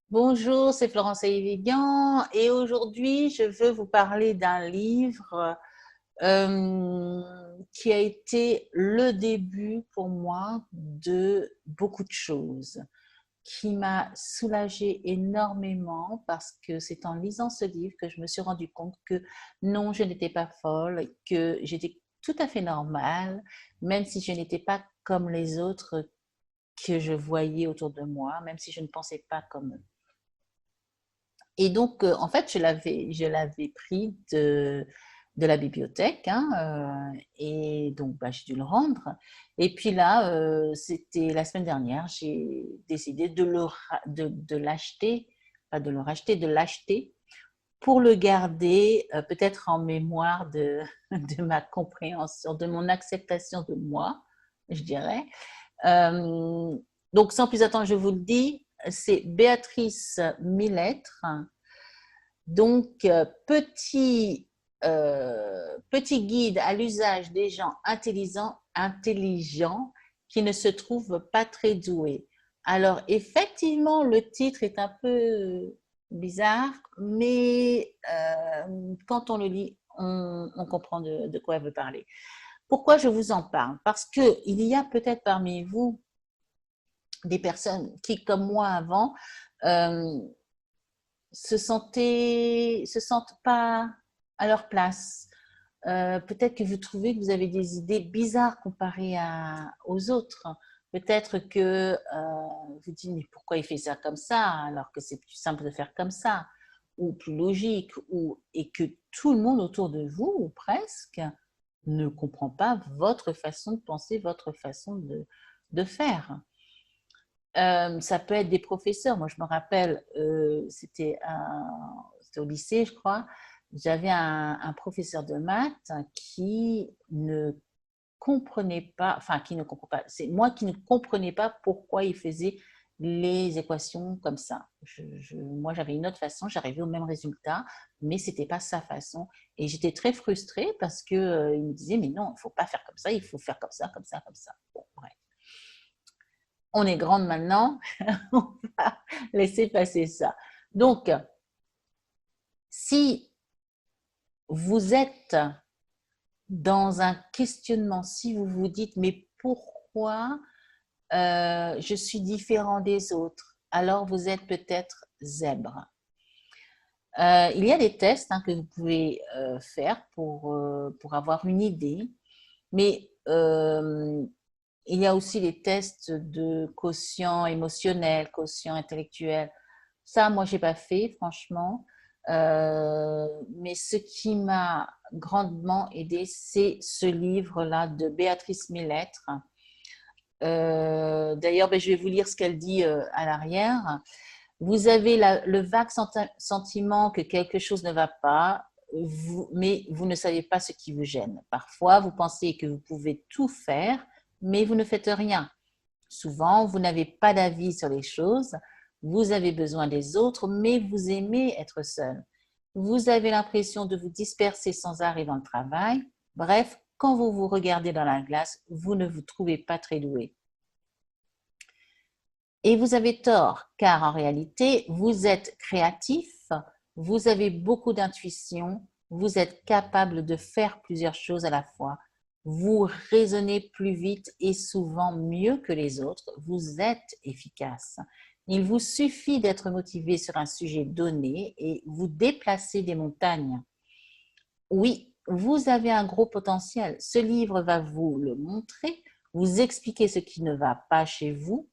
Bonjour, c'est Florence Ayvigan et aujourd'hui je veux vous parler d'un livre qui a été le début pour moi de beaucoup de choses, qui m'a soulagée énormément parce que c'est en lisant ce livre que je me suis rendu compte que non, je n'étais pas folle, que j'étais tout à fait normale, même si je n'étais pas comme les autres que je voyais autour de moi, même si je ne pensais pas comme eux. Et donc, en fait, je l'avais pris de la bibliothèque, hein, et donc bah, j'ai dû le rendre. Et puis là, c'était la semaine dernière, j'ai décidé de l'acheter, pas de le racheter, de l'acheter pour le garder, peut-être en mémoire de ma compréhension, de mon acceptation de moi, je dirais. Euh, donc, sans plus attendre, je vous le dis, c'est Béatrice Millettre. Donc, petit guide à l'usage des gens intelligents qui ne se trouvent pas très doués. Alors, effectivement, le titre est un peu bizarre, mais quand on le lit, on comprend de quoi elle veut parler. Pourquoi je vous en parle? Parce qu'il y a peut-être parmi vous des personnes qui, comme moi avant, euh, se sentent pas à leur place. Peut-être que vous trouvez que vous avez des idées bizarres comparées aux autres. Peut-être que vous dites, mais pourquoi il fait ça comme ça alors que c'est plus simple de faire comme ça, ou plus logique, et que tout le monde autour de vous, ou presque, ne comprend pas votre façon de penser, votre façon de faire. Ça peut être des professeurs. Moi, je me rappelle, c'était au lycée, je crois. J'avais un professeur de maths qui ne comprenait pas, enfin, qui ne comprend pas. C'est moi qui ne comprenais pas pourquoi il faisait les équations comme ça. Moi, j'avais une autre façon, j'arrivais au même résultat, mais c'était pas sa façon. Et j'étais très frustrée parce que il me disait, mais non, il faut pas faire comme ça, il faut faire comme ça, comme ça, comme ça. Bon, bref. On est grande maintenant, on va laisser passer ça. Donc, si vous êtes dans un questionnement, si vous vous dites, mais pourquoi je suis différent des autres, alors vous êtes peut-être zèbre. Il y a des tests que vous pouvez faire pour avoir une idée, mais il y a aussi les tests de quotient émotionnel, quotient intellectuel. Ça, moi, j'ai pas fait, franchement. Mais ce qui m'a grandement aidé, c'est ce livre-là de Béatrice Millettre. D'ailleurs, ben, je vais vous lire ce qu'elle dit à l'arrière. Vous avez le vague sentiment que quelque chose ne va pas, mais vous ne savez pas ce qui vous gêne. Parfois, vous pensez que vous pouvez tout faire, mais vous ne faites rien. Souvent, vous n'avez pas d'avis sur les choses, vous avez besoin des autres, mais vous aimez être seul. Vous avez l'impression de vous disperser sans arrêt dans le travail. Bref, quand vous vous regardez dans la glace, vous ne vous trouvez pas très doué. Et vous avez tort, car en réalité, vous êtes créatif, vous avez beaucoup d'intuition, vous êtes capable de faire plusieurs choses à la fois. Vous raisonnez plus vite et souvent mieux que les autres. Vous êtes efficace. Il vous suffit d'être motivé sur un sujet donné et vous déplacez des montagnes. Oui, vous avez un gros potentiel. Ce livre va vous le montrer, vous expliquer ce qui ne va pas chez vous,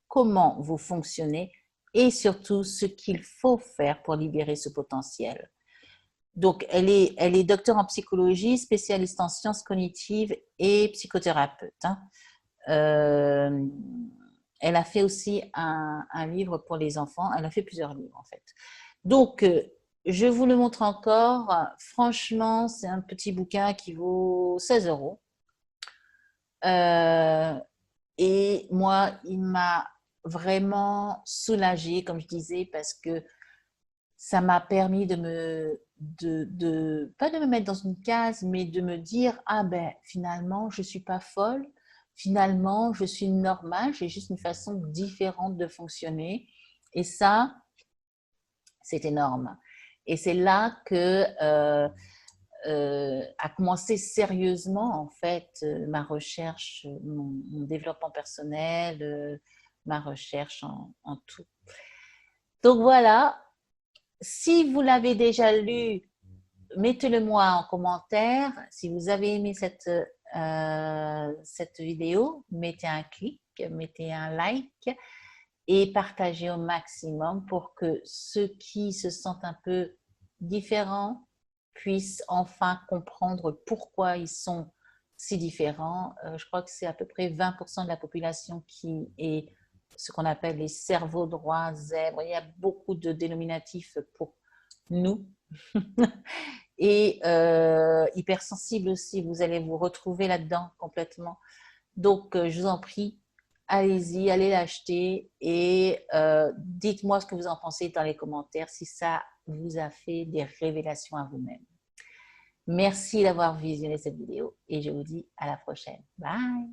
comment vous fonctionnez et surtout ce qu'il faut faire pour libérer ce potentiel. Donc, elle est docteure en psychologie, spécialiste en sciences cognitives et psychothérapeute. Euh, Elle a fait aussi un livre pour les enfants. Elle a fait plusieurs livres, en fait. Donc, je vous le montre encore. Franchement, c'est un petit bouquin qui vaut 16 euros. Euh, Et moi, il m'a vraiment soulagée, comme je disais, parce que ça m'a permis pas de me mettre dans une case, mais de me dire, ah ben, finalement, je suis pas folle, finalement, je suis normale, j'ai juste une façon différente de fonctionner. Et ça, C'est énorme. Et c'est là que a commencé sérieusement, en fait, ma recherche, mon développement personnel, ma recherche en tout. Donc voilà, si vous l'avez déjà lu, mettez-le moi en commentaire. Si vous avez aimé cette vidéo, mettez un clic, mettez un like et partagez au maximum pour que ceux qui se sentent un peu différents puissent enfin comprendre pourquoi ils sont si différents. Je crois que c'est à peu près 20% de la population qui est ce qu'on appelle les cerveaux droits, zèbres. Il y a beaucoup de dénominatifs pour nous. Et hypersensible aussi, vous allez vous retrouver là-dedans complètement. Donc, je vous en prie, allez-y, allez l'acheter et dites-moi ce que vous en pensez dans les commentaires si ça vous a fait des révélations à vous-même. Merci d'avoir visionné cette vidéo et je vous dis à la prochaine. Bye!